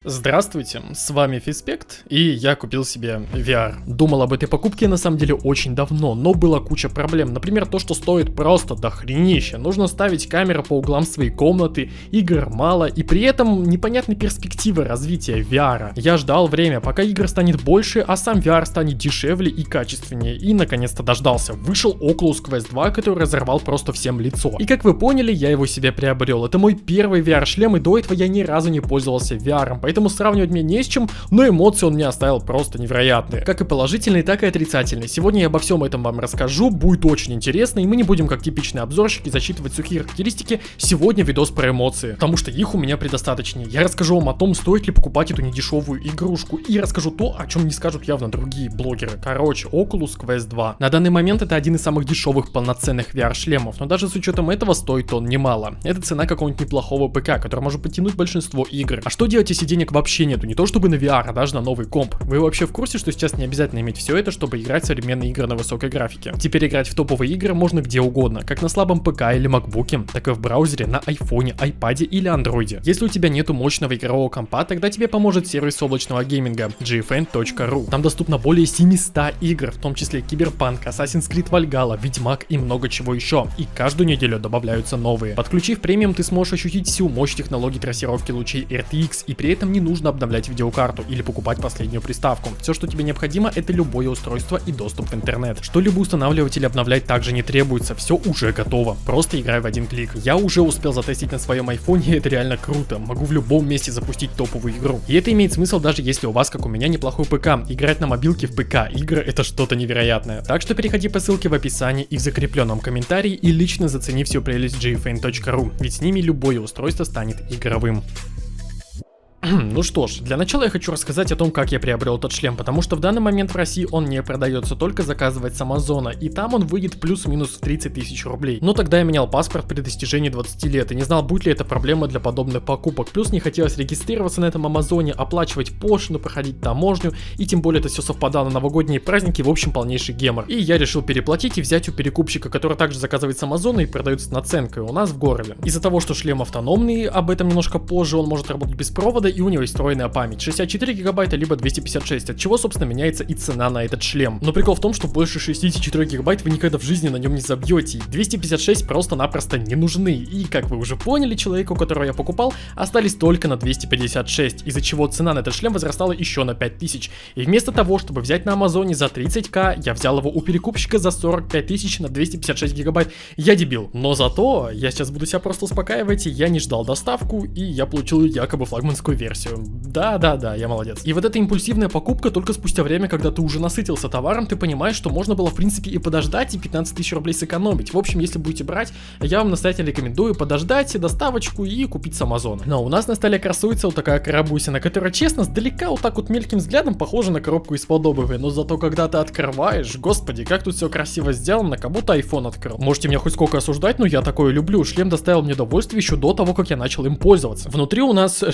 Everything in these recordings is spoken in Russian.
Здравствуйте, с вами Фиспект, и я купил себе VR. Думал об этой покупке на самом деле очень давно, но была куча проблем. Например, то, что стоит просто дохренища. Нужно ставить камеру по углам своей комнаты, игр мало, и при этом непонятны перспективы развития VR. Я ждал время, пока игр станет больше, а сам VR станет дешевле и качественнее, и наконец-то дождался. Вышел Oculus Quest 2, который разорвал просто всем лицо. И как вы поняли, я его себе приобрел. Это мой первый VR-шлем, и до этого я ни разу не пользовался VR, поэтому сравнивать мне не с чем, но эмоции он мне оставил просто невероятные. Как и положительные, так и отрицательные. Сегодня я обо всем этом вам расскажу, будет очень интересно, и мы не будем как типичные обзорщики зачитывать сухие характеристики. Сегодня видос про эмоции, потому что их у меня предостаточнее. Я расскажу вам о том, стоит ли покупать эту недешевую игрушку, и расскажу то, о чем не скажут явно другие блогеры. Короче, Oculus Quest 2. На данный момент это один из самых дешевых полноценных VR-шлемов, но даже с учетом этого стоит он немало. Это цена какого-нибудь неплохого ПК, который может потянуть большинство игр. А что делать, если денег вообще нету? Не то чтобы на VR, а даже на новый комп. Вы вообще в курсе, что сейчас не обязательно иметь все это, чтобы играть в современные игры на высокой графике? Теперь играть в топовые игры можно где угодно, как на слабом ПК или макбуке, так и в браузере, на айфоне, айпаде или андроиде. Если у тебя нету мощного игрового компа, тогда тебе поможет сервис облачного гейминга gfn.ru. Там доступно более 700 игр, в том числе Киберпанк, Assassin's Creed Valhalla, Ведьмак и много чего еще. И каждую неделю добавляются новые. Подключив премиум, ты сможешь ощутить всю мощь технологий трассировки лучей RTX, и при этом не нужно обновлять видеокарту или покупать последнюю приставку. Все, что тебе необходимо, это любое устройство и доступ в интернет. Что-либо устанавливать или обновлять также не требуется, все уже готово. Просто играй в один клик. Я уже успел затестить на своем айфоне, и это реально круто. Могу в любом месте запустить топовую игру. И это имеет смысл даже если у вас, как у меня, неплохой ПК. Играть на мобилке в ПК игры — это что-то невероятное. Так что переходи по ссылке в описании и в закрепленном комментарии и лично зацени всю прелесть gfn.ru, ведь с ними любое устройство станет игровым. Ну что ж, для начала я хочу рассказать о том, как я приобрел этот шлем, потому что в данный момент в России он не продается, только заказывать с Амазона, и там он выйдет плюс-минус в 30 тысяч рублей. Но тогда я менял паспорт при достижении 20 лет и не знал, будет ли это проблема для подобных покупок. Плюс не хотелось регистрироваться на этом Амазоне, оплачивать пошлину, проходить таможню, и тем более это все совпадало на новогодние праздники, в общем полнейший гемор. И я решил переплатить и взять у перекупщика, который также заказывает с Амазона и продается с наценкой у нас в городе. Из-за того, что шлем автономный, об этом немножко позже, он может работать без провода, и у него есть встроенная память 64 гигабайта либо 256, от чего собственно меняется и цена на этот шлем. Но прикол в том, что больше 64 гигабайт вы никогда в жизни на нем не забьете, 256 просто-напросто не нужны, и как вы уже поняли, человеку, которого я покупал, остались только на 256, из-за чего цена на этот шлем возрастала еще на 5000, и вместо того, чтобы взять на Амазоне за 30к, я взял его у перекупщика за 45 тысяч на 256 гигабайт. Я дебил, но зато я сейчас буду себя просто успокаивать, и я не ждал доставку, и я получил якобы флагманскую версию. Да, я молодец. И вот эта импульсивная покупка только спустя время, когда ты уже насытился товаром, ты понимаешь, что можно было в принципе и подождать, и 15 тысяч рублей сэкономить. В общем, если будете брать, я вам настоятельно рекомендую подождать доставочку и купить с Амазона. Но у нас на столе красуется вот такая коробусина, которая, честно, сдалека вот так вот мельким взглядом похожа на коробку из-под обуви, но зато когда ты открываешь, господи, как тут все красиво сделано, как будто iPhone открыл. Можете меня хоть сколько осуждать, но я такое люблю. Шлем доставил мне удовольствие еще до того, как я начал им пользоваться. Внутри у нас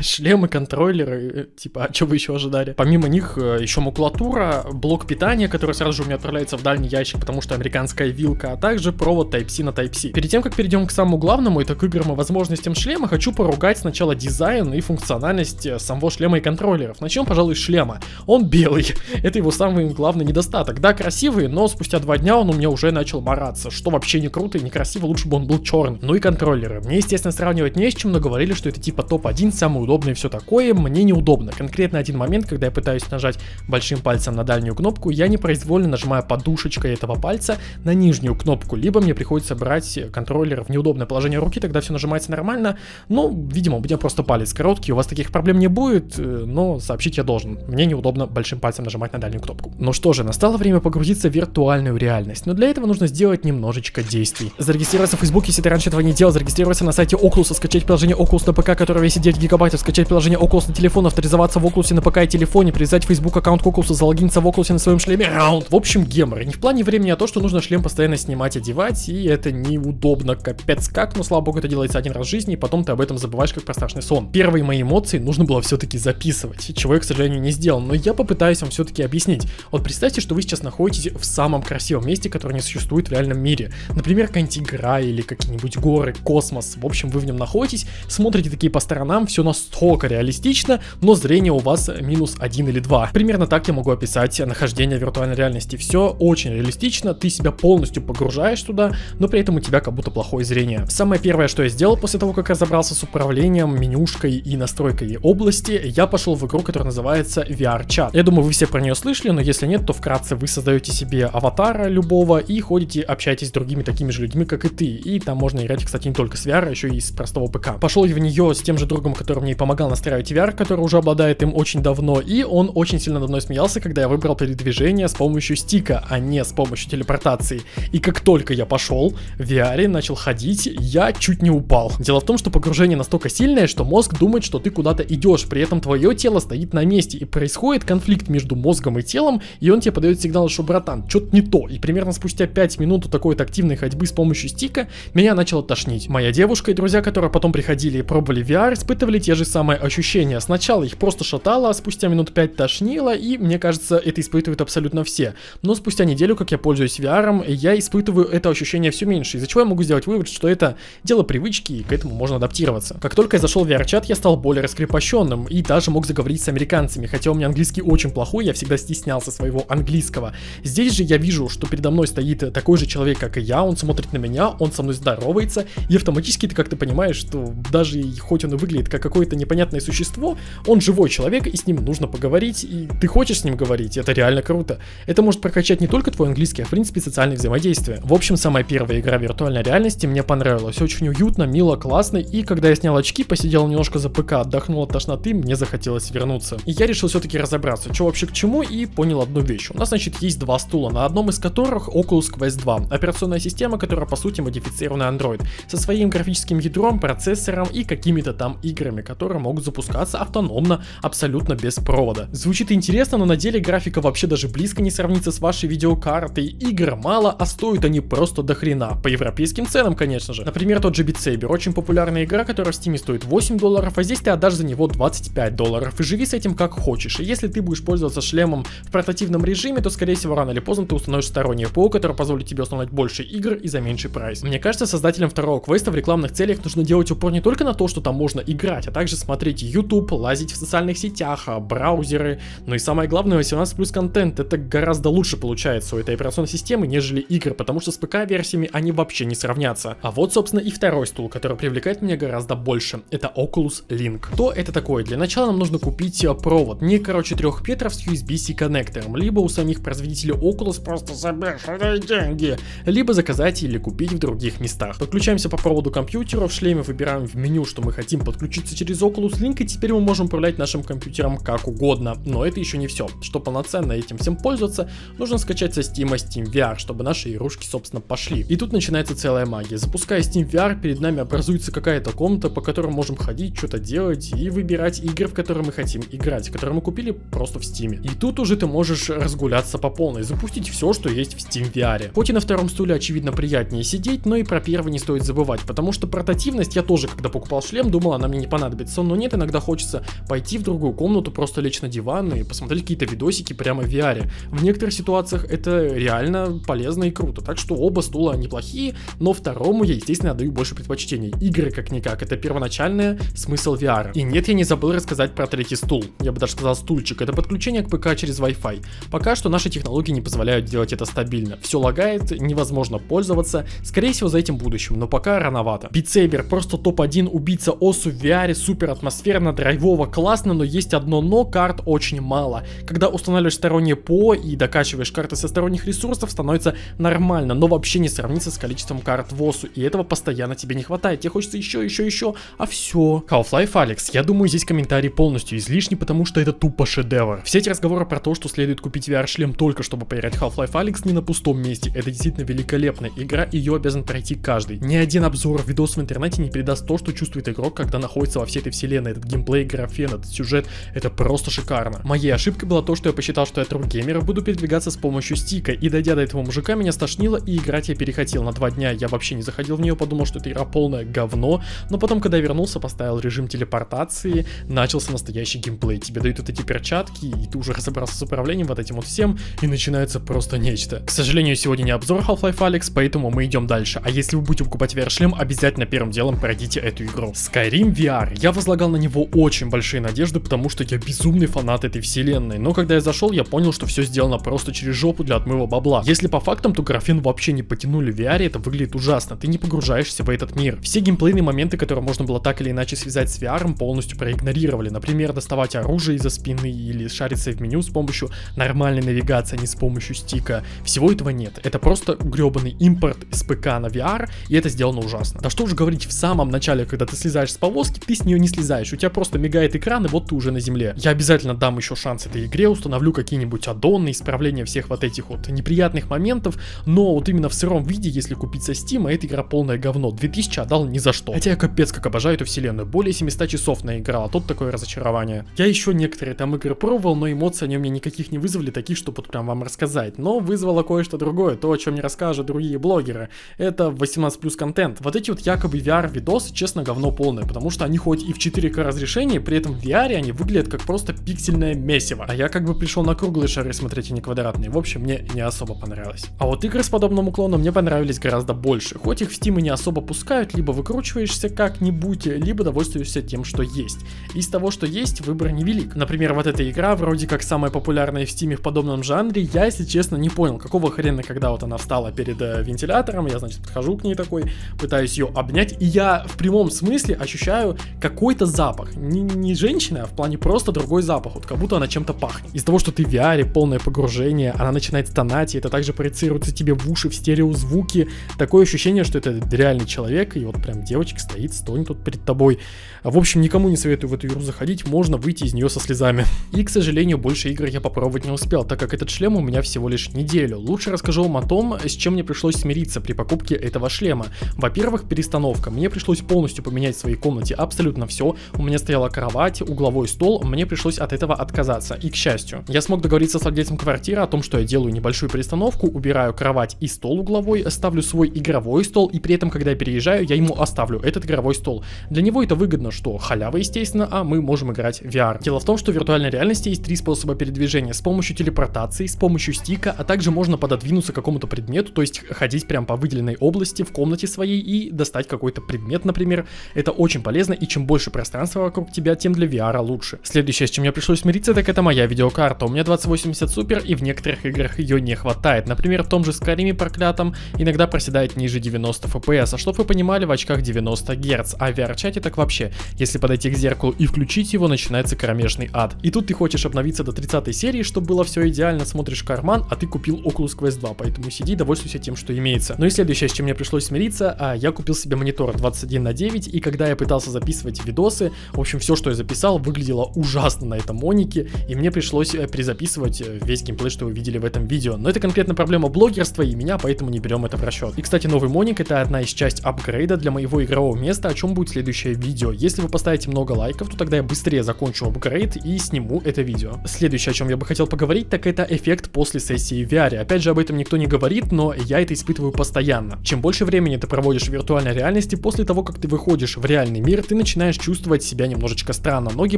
шлемы, контроллеры, типа, а что вы еще ожидали? Помимо них еще макулатура, блок питания, который сразу же у меня отправляется в дальний ящик, потому что американская вилка, а также провод Type-C на Type-C. Перед тем, как перейдем к самому главному, это к играм и возможностям шлема, хочу поругать сначала дизайн и функциональность самого шлема и контроллеров. Начнем, пожалуй, с шлема. Он белый, это его самый главный недостаток. Да, красивый, но спустя 2 дня он у меня уже начал мараться, что вообще не круто и некрасиво, лучше бы он был черный. Ну и контроллеры. Мне, естественно, сравнивать не с чем, но говорили, что это типа топ-1, самый удобный и все такое. Мне неудобно. Конкретно один момент, когда я пытаюсь нажать большим пальцем на дальнюю кнопку, я непроизвольно нажимаю подушечкой этого пальца на нижнюю кнопку, либо мне приходится брать контроллер в неудобное положение руки, тогда все нажимается нормально, но, видимо, у меня просто палец короткий, у вас таких проблем не будет, но сообщить я должен. Мне неудобно большим пальцем нажимать на дальнюю кнопку. Ну что же, настало время погрузиться в виртуальную реальность, но для этого нужно сделать немножечко действий. Зарегистрироваться в Facebook, если ты раньше этого не делал, зарегистрироваться на сайте Oculus, скачать приложение Oculus на ПК, которое весит 9 гигабайтов, скачать приложение Oculus на телефон, авторизоваться в Oculus на ПК и телефоне, привязать Facebook аккаунт к Oculus, залогиниться в Oculus на своем шлеме. В общем, гемор. Не в плане времени, а то, что нужно шлем постоянно снимать, одевать, и это неудобно, капец как, но слава богу, это делается один раз в жизни, и потом ты об этом забываешь, как про страшный сон. Первые мои эмоции нужно было все-таки записывать, чего я, к сожалению, не сделал, но я попытаюсь вам все-таки объяснить. Вот представьте, что вы сейчас находитесь в самом красивом месте, которое не существует в реальном мире. Например, какая-нибудь игра или какие-нибудь горы, космос. В общем, вы в нем находитесь, смотрите такие по сторонам, все настолько насколько реалистично, но зрение у вас минус 1 или 2. Примерно так я могу описать нахождение в виртуальной реальности. Все очень реалистично, ты себя полностью погружаешь туда, но при этом у тебя как будто плохое зрение. Самое первое, что я сделал после того, как разобрался с управлением, менюшкой и настройкой области, я пошел в игру, которая называется VR-чат. Я думаю, вы все про нее слышали, но если нет, то вкратце вы создаете себе аватара любого и ходите, общаетесь с другими такими же людьми, как и ты. И там можно играть, кстати, не только с VR, а еще и с простого ПК. Пошел я в нее с тем же другом, который мне помогал настраивать VR, который уже обладает им очень давно, и он очень сильно надо мной смеялся, когда я выбрал передвижение с помощью стика, а не с помощью телепортации. И как только я пошел в VR, начал ходить, я чуть не упал. Дело в том, что погружение настолько сильное, что мозг думает, что ты куда-то идешь, при этом твое тело стоит на месте, и происходит конфликт между мозгом и телом, и он тебе подает сигнал, что, братан, что-то не то. И примерно спустя 5 минут такой вот активной ходьбы с помощью стика меня начало тошнить. Моя девушка и друзья, которые потом приходили и пробовали VR, испытывали те же самые ощущения. Сначала их просто шатало, а спустя минут 5 тошнило, и мне кажется, это испытывают абсолютно все. Но спустя неделю, как я пользуюсь VR, я испытываю это ощущение все меньше, из-за чего я могу сделать вывод, что это дело привычки, и к этому можно адаптироваться. Как только я зашел в VR-чат, я стал более раскрепощенным и даже мог заговорить с американцами, хотя у меня английский очень плохой, я всегда стеснялся своего английского. Здесь же я вижу, что передо мной стоит такой же человек, как и я, он смотрит на меня, он со мной здоровается, и автоматически ты как-то понимаешь, что даже хоть он и выглядит как какое-то непонятное существо, он живой человек, и с ним нужно поговорить, и ты хочешь с ним говорить, это реально круто. Это может прокачать не только твой английский, а в принципе социальное взаимодействие. В общем, самая первая игра виртуальной реальности мне понравилась, очень уютно, мило, классно, и когда я снял очки, посидел немножко за ПК, отдохнул от тошноты, мне захотелось вернуться. И я решил все-таки разобраться, что вообще к чему, и понял одну вещь. У нас, значит, есть два стула, на одном из которых Oculus Quest 2, операционная система, которая по сути модифицированный Android, со своим графическим ядром, процессором и какими-то там играми, которые могут запускаться автономно, абсолютно без провода. Звучит интересно, но на деле графика вообще даже близко не сравнится с вашей видеокартой, игр мало, а стоят они просто до хрена, по европейским ценам, конечно же. Например, тот же Beat Saber, очень популярная игра, которая в Steam стоит $8, а здесь ты отдашь за него $25, и живи с этим как хочешь. И если ты будешь пользоваться шлемом в портативном режиме, то скорее всего рано или поздно ты установишь стороннее ПО, которое позволит тебе установить больше игр и за меньший прайс. Мне кажется, создателям второго квеста в рекламных целях нужно делать упор не только на то, что там можно играть, а также смотреть YouTube, лазить в социальных сетях, браузеры, но и самое главное, 18+ контент. Это гораздо лучше получается у этой операционной системы, нежели игры, потому что с ПК-версиями они вообще не сравнятся. А вот, собственно, и второй стул, который привлекает меня гораздо больше. Это Oculus Link. Что это такое? Для начала нам нужно купить провод, не короче 3 метров с USB-C коннектором, либо у самих производителей Oculus просто заберешь деньги, либо заказать или купить в других местах. Подключаемся по проводу к компьютеру, в шлеме выбираем в меню, что мы хотим подключиться через Oculus Link, и теперь мы можем управлять нашим компьютером как угодно. Но это еще не все. Чтобы полноценно этим всем пользоваться, нужно скачать со Steam VR, чтобы наши игрушки, собственно, пошли. И тут начинается целая магия. Запуская Steam VR, перед нами образуется какая-то комната, по которой мы можем ходить, что-то делать и выбирать игры, в которые мы хотим играть, которые мы купили просто в Steam. И тут уже ты можешь разгуляться по полной, запустить все, что есть в Steam VR. Хоть и на втором стуле, очевидно, приятнее сидеть, но и про первый не стоит забывать, потому что портативность, я тоже, когда покупал шлем, думал, она мне не понадобится, но нет, иногда хочется пойти в другую комнату, просто лечь на диван и посмотреть какие-то видосики прямо в VR. В некоторых ситуациях это реально полезно и круто, так что оба стула неплохие, но второму я, естественно, отдаю больше предпочтений. Игры как-никак, это первоначальный смысл VR. И нет, я не забыл рассказать про третий стул, я бы даже сказал стульчик, это подключение к ПК через Wi-Fi. Пока что наши технологии не позволяют делать это стабильно, все лагает, невозможно пользоваться, скорее всего за этим будущим, но пока рановато. Beat Saber просто топ-1 убийца ОСУ в VR, супер атмосферно, драйвово, классно, но есть одно но, карт очень мало. Когда устанавливаешь стороннее ПО и докачиваешь карты со сторонних ресурсов, становится нормально, но вообще не сравнится с количеством карт в ОСУ, и этого постоянно тебе не хватает, тебе хочется еще, а все. Half-Life Alyx, я думаю, здесь комментарий полностью излишний, потому что это тупо шедевр. Все эти разговоры про то, что следует купить VR-шлем только чтобы поиграть Half-Life Alyx, не на пустом месте, это действительно великолепная игра, ее обязан пройти каждый. Ни один обзор, видос в интернете не передаст то, что чувствует игрок, когда находится во всей этой вселенной. Этот геймплей, графен, этот сюжет, это просто шикарно. Моей ошибкой было то, что я посчитал, что я тру геймер, буду передвигаться с помощью стика, и дойдя до этого мужика, меня стошнило, и играть я перехотел. На 2 дня я вообще не заходил в нее, подумал, что эта игра полное говно, но потом, когда я вернулся, поставил режим телепортации, начался настоящий геймплей. Тебе дают вот эти перчатки, и ты уже разобрался с управлением вот этим вот всем, и начинается просто нечто. К сожалению, сегодня не обзор Half-Life Alyx, поэтому мы идем дальше. А если вы будете покупать VR-шлем, обязательно первым делом пройдите эту игру. Skyrim VR. Я в возлагал на него очень большие надежды, потому что я безумный фанат этой вселенной, но когда я зашел, я понял, что все сделано просто через жопу для отмыва бабла. Если по фактам, то графен вообще не потянули в VR, это выглядит ужасно, ты не погружаешься в этот мир. Все геймплейные моменты, которые можно было так или иначе связать с VR, полностью проигнорировали. Например, доставать оружие из-за спины или шариться в меню с помощью нормальной навигации, а не с помощью стика. Всего этого нет. Это просто гребаный импорт с ПК на VR, и это сделано ужасно. Да что уже говорить, в самом начале, когда ты слезаешь с повозки, ты с нее не слезаешь. У тебя просто мигает экран, и вот ты уже на земле. Я обязательно дам еще шанс этой игре, установлю какие-нибудь аддоны, исправление всех вот этих вот неприятных моментов, но вот именно в сыром виде, если купить со Steam, эта игра полное говно. 2000 отдал ни за что. Хотя я капец как обожаю эту вселенную. Более 700 часов наиграл, а тут такое разочарование. Я еще некоторые там игры пробовал, но эмоций они у меня никаких не вызвали, таких, чтобы вот прям вам рассказать. Но вызвало кое-что другое, то, о чем не расскажут другие блогеры. Это 18+ контент. Вот эти вот якобы VR-видосы, честно, говно полное, потому что они хоть и в 4К разрешении, при этом в VR они выглядят как просто пиксельное месиво. А я как бы пришел на круглые шары смотреть, а не квадратные. В общем, мне не особо понравилось. А вот игры с подобным уклоном мне понравились гораздо больше. Хоть их в Steam и не особо пускают, либо выкручиваешься как-нибудь, либо довольствуешься тем, что есть. Из того, что есть, выбор невелик. Например, вот эта игра, вроде как самая популярная в Steam в подобном жанре, я, если честно, не понял, какого хрена, когда вот она встала перед вентилятором, я, значит, подхожу к ней такой, пытаюсь ее обнять, и я в прямом смысле ощущаю какой-то запах. Не женщины, а в плане просто другой запах, вот как будто она чем-то пахнет. Из-за того, что ты в VR, полное погружение, она начинает стонать, и это также проецируется тебе в уши, в стереозвуки. Такое ощущение, что это реальный человек, и вот прям девочка стоит, стонет тут перед тобой. В общем, никому не советую в эту игру заходить, можно выйти из нее со слезами. И, к сожалению, больше игр я попробовать не успел, так как этот шлем у меня всего лишь неделю. Лучше расскажу вам о том, с чем мне пришлось смириться при покупке этого шлема. Во-первых, перестановка. Мне пришлось полностью поменять в своей комнате абсолютно все. У меня стояла кровать, угловой стол, мне пришлось от этого отказаться. И, к счастью, я смог договориться с владельцем квартиры о том, что я делаю небольшую перестановку, убираю кровать и стол угловой, ставлю свой игровой стол, и при этом, когда я переезжаю, я ему оставлю этот игровой стол. Для него это выгодно, что халява, естественно, а мы можем играть в VR. Дело в том, что в виртуальной реальности есть три способа передвижения: с помощью телепортации, с помощью стика, а также можно пододвинуться к какому-то предмету, то есть ходить прям по выделенной области в комнате своей и достать какой-то предмет, например. Это очень полезно, и чем больше пространства вокруг тебя, тем для VR лучше. Следующее, с чем мне пришлось смириться, так это моя видеокарта. У меня 2080 Super, и в некоторых играх ее не хватает. Например, в том же Skyrim проклятом иногда проседает ниже 90 FPS, а чтоб вы понимали, в очках 90 Гц, а в VR-чате так вообще. Если подойти к зеркалу и включить его, начинается кромешный ад. И тут ты хочешь обновиться до 30 серии, чтобы было все идеально, смотришь в карман, а ты купил Oculus Quest 2, поэтому сиди, довольствуйся тем, что имеется. Ну и следующее, с чем мне пришлось смириться, я купил себе монитор 21/9, и когда я пытался записывать видосы, в общем, все, что я записал, выглядело ужасно на этом монике, и мне пришлось перезаписывать весь геймплей, что вы видели в этом видео. Но это конкретно проблема блогерства и меня, поэтому не берем это в расчет. И, кстати, новый моник — это одна из часть апгрейда для моего игрового места, о чем будет следующее видео. Если вы поставите много лайков, то тогда я быстрее закончу апгрейд и сниму это видео. Следующее, о чем я бы хотел поговорить, так это эффект после сессии в VR. Опять же, об этом никто не говорит, но я это испытываю постоянно. Чем больше времени ты проводишь в виртуальной реальности, после того, как ты выходишь в реальный мир, ты начинаешь чувствовать себя немножечко странно. Ноги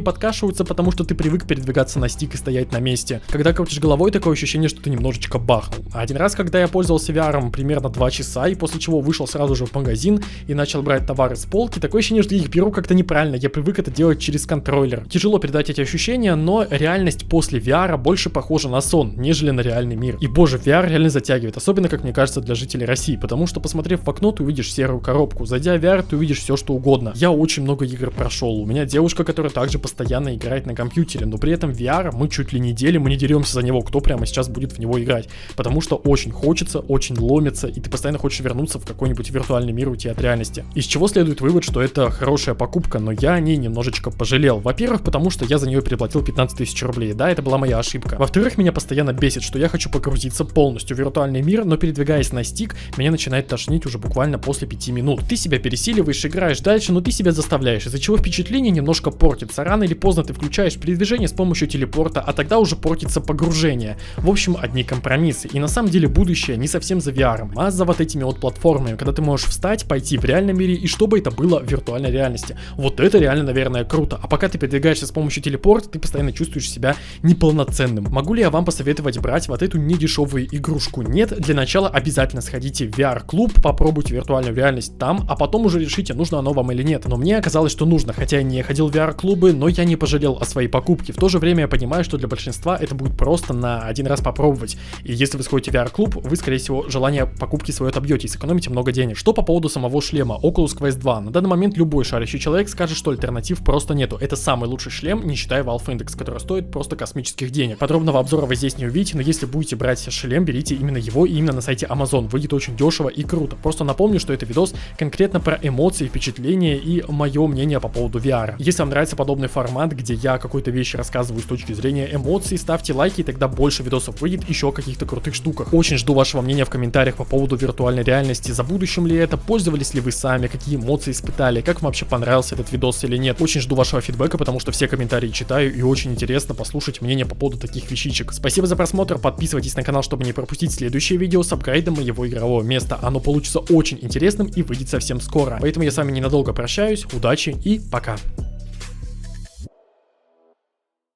подкашиваются, потому что ты привык передвигаться на стик и стоять на месте. Когда крутишь головой, такое ощущение, что ты немножечко бахнул. Один раз, когда я пользовался VR примерно 2 часа, и после чего вышел сразу же в магазин и начал брать товары с полки, такое ощущение, что я их беру как-то неправильно, я привык это делать через контроллер. Тяжело передать эти ощущения, но реальность после VR больше похожа на сон, нежели на реальный мир. И боже, VR реально затягивает, особенно, как мне кажется, для жителей России, потому что, посмотрев в окно, ты увидишь серую коробку, зайдя в VR, ты увидишь все, что угодно. Я очень много игр прошел, у меня девушка, которая также постоянно играет на компьютере, но при этом VR мы чуть ли не делим, мы не деремся за него, кто прямо сейчас будет в него играть, потому что очень хочется, очень ломится, и ты постоянно хочешь вернуться в какой-нибудь виртуальный мир, уйти от реальности. Из чего следует вывод, что это хорошая покупка, но я о ней немножечко пожалел. Во-первых, потому что я за нее переплатил 15 тысяч рублей, да, это была моя ошибка. Во-вторых, меня постоянно бесит, что я хочу погрузиться полностью в виртуальный мир, но передвигаясь на стик, меня начинает тошнить уже буквально после 5 минут. Ты себя пересиливаешь, играешь дальше, но ты себя заставляешь, из-за чего впечатление немножко портится. Рано или поздно ты включаешь передвижение с помощью телепорта, а тогда уже портится погружение. В общем, одни компромиссы. И на самом деле будущее не совсем за VR, а за вот этими вот платформами, когда ты можешь встать, пойти в реальном мире, и чтобы это было в виртуальной реальности. Вот это реально, наверное, круто. А пока ты передвигаешься с помощью телепорта, ты постоянно чувствуешь себя неполноценным. Могу ли я вам посоветовать брать вот эту недешевую игрушку? Нет, для начала обязательно сходите в VR-клуб, попробуйте виртуальную реальность там, а потом уже решите, нужно оно вам или нет. Но мне оказалось, что нужно. Хотя я не ходил в VR-клубы, но я не пожалел о своей покупке. В то же время я понимаю, что для большинства это будет просто на один раз попробовать. И если вы сходите в VR-клуб, вы, скорее всего, желание покупки свое отобьете и сэкономите много денег. Что по поводу самого шлема Oculus Quest 2? На данный момент любой шарящий человек скажет, что альтернатив просто нету. Это самый лучший шлем, не считая Valve Index, который стоит просто космических денег. Подробного обзора вы здесь не увидите, но если будете брать шлем, берите именно его и именно на сайте Amazon. Выйдет очень дешево и круто. Просто напомню, что это видос конкретно про эмоции, впечатления и мое мнение по поводу VR. Если вам нравится подобный формат, где я какую-то вещь рассказываю с точки зрения эмоций, ставьте лайки, и тогда больше видосов выйдет еще о каких-то крутых штуках. Очень жду вашего мнения в комментариях по поводу виртуальной реальности. За будущим ли это? Пользовались ли вы сами? Какие эмоции испытали? Как вам вообще понравился этот видос или нет? Очень жду вашего фидбэка, потому что все комментарии читаю и очень интересно послушать мнение по поводу таких вещичек. Спасибо за просмотр, подписывайтесь на канал, чтобы не пропустить следующее видео с апгрейдом моего игрового места. Оно получится очень интересным и выйдет совсем скоро. Поэтому я с вами ненадолго прощаюсь, удачи и пока.